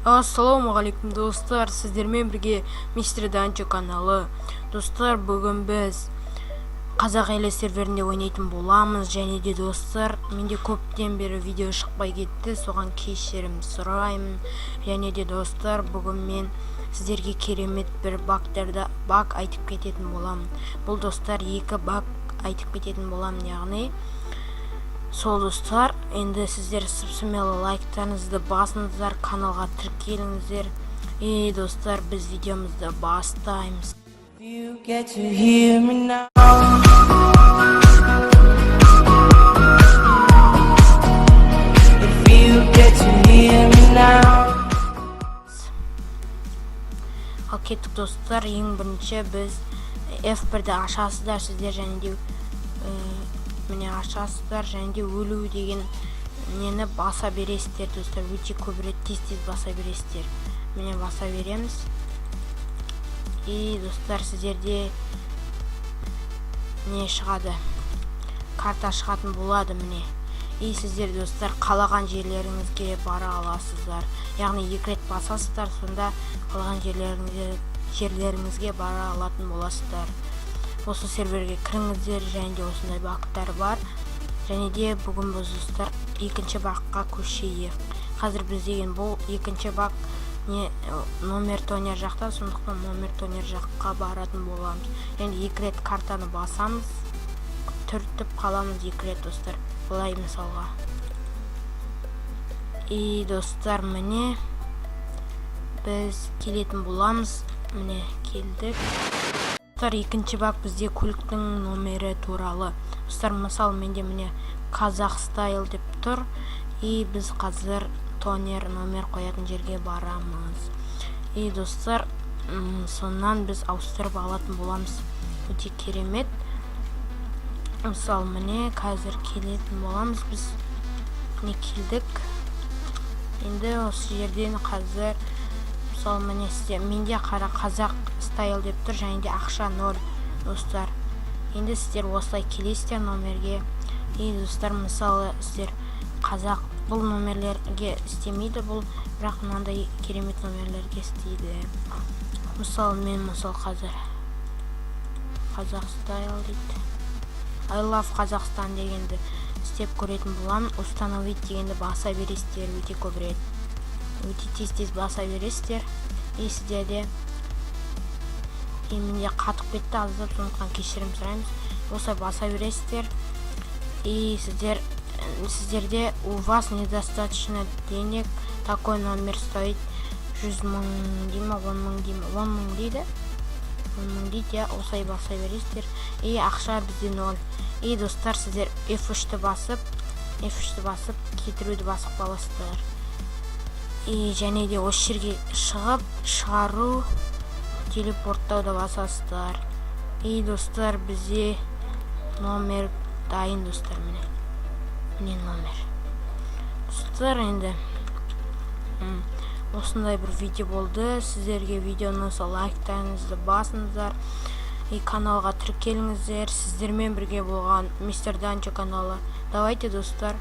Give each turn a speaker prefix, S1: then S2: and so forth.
S1: Ассалаумағалейкум достар, сіздермен бірге Мистер Данчо каналы. Достар, бүгін біз қазақ елі серверінде ойнайтын боламыз. Және де достар, менде көптен бері видео шықпай кетті, соған кешірім сұраймын. Және де достар, бүгін мен сіздерге керемет бір баг айтып кететін боламын. Бұл достар, екі баг айтып кететін боламын, яғни сол достар, енді сіздер смело лайктарыңызды басыңыздар, каналға тіркеліңіздер. Достар, біз видеомызды бастаймыз. Ал кеттік достар, ең бірінші біз F1-ді ашасыздар сіздер, және де міне ашасыздар, және де өлу деген нені баса бересіздер достар. Өте көбірек тез баса бересіздер. Міне баса береміз. Достар, сіздерде не шығады, карта шығатын болады міне. Сіздер достар қалаған жерлеріңізге бара аласыздар. Яғни екі рет басасыздар, сонда қалаған жерлеріңізге бара алатын боласыздар. Осы серверге кіріңіздер, және де осындай багтар бар. Және де бүгін біз достар екінші багқа көшейік. Қазір біз деген бұл екінші баг номер тонер жақта, сондықтан номер тонер жаққа баратын боламыз. Және екі рет картаны басамыз, түртіп қаламыз екі рет достар. Бұлай мысалға. Достар, міне біз келетін боламыз. Міне келдік. Достар, екінші баг бізде көліктің номері туралы. Достар, мысал менде міне Қазақ стайл деп тұр. Біз қазір тонер номер қоятын жерге барамыз. Достар, соннан біз ауыстырып алатын боламыз. Өте керемет. Мысал міне қазір келетін боламыз. Біз не келдік. Енді осы жерден қазір мысал міне сізде менде қара Қазақ стайл деп тұр, және де ақша 0 достар. Енді сіздер осылай келесіздер номерге. Достар, мысалы сіздер қазақ бұл номерлерге істемейді, бұл бірақ мынандай керемет номерлерге істейді. Мысалы мен қазір Қазақ стайл дейді. I love Қазақстан дегенді істеп көретін боламын. Установить дегенді баса бересіздер, өте көбірек. Өте тез баса бересіздер. Сіздерде менде қатып кетті, аздап, сондықтан кешірім сұраймыз. Осылай баса бересіздер. Сіздерде у вас недостаточно денег, такой номер стоит 100 000 дейма, 10 000 дейма, 10 000 дейді. 10 000 дейді, осылай баса бересіздер. Ақша бізде 0. Достар, сіздер F3-ті басып кетіруді басып қаласыздар. Және де осы жерге шығып, шығару, телепорттауды басасыздар. Достар, бізде номер дайын достар, міне номер. Достар, енді осындай бір видео болды. Сіздерге видеоны лайктарыңызды басыңыздар. Каналға тіркеліңіздер. Сіздермен бірге болған Мистер Данчо каналы. Давайте достар.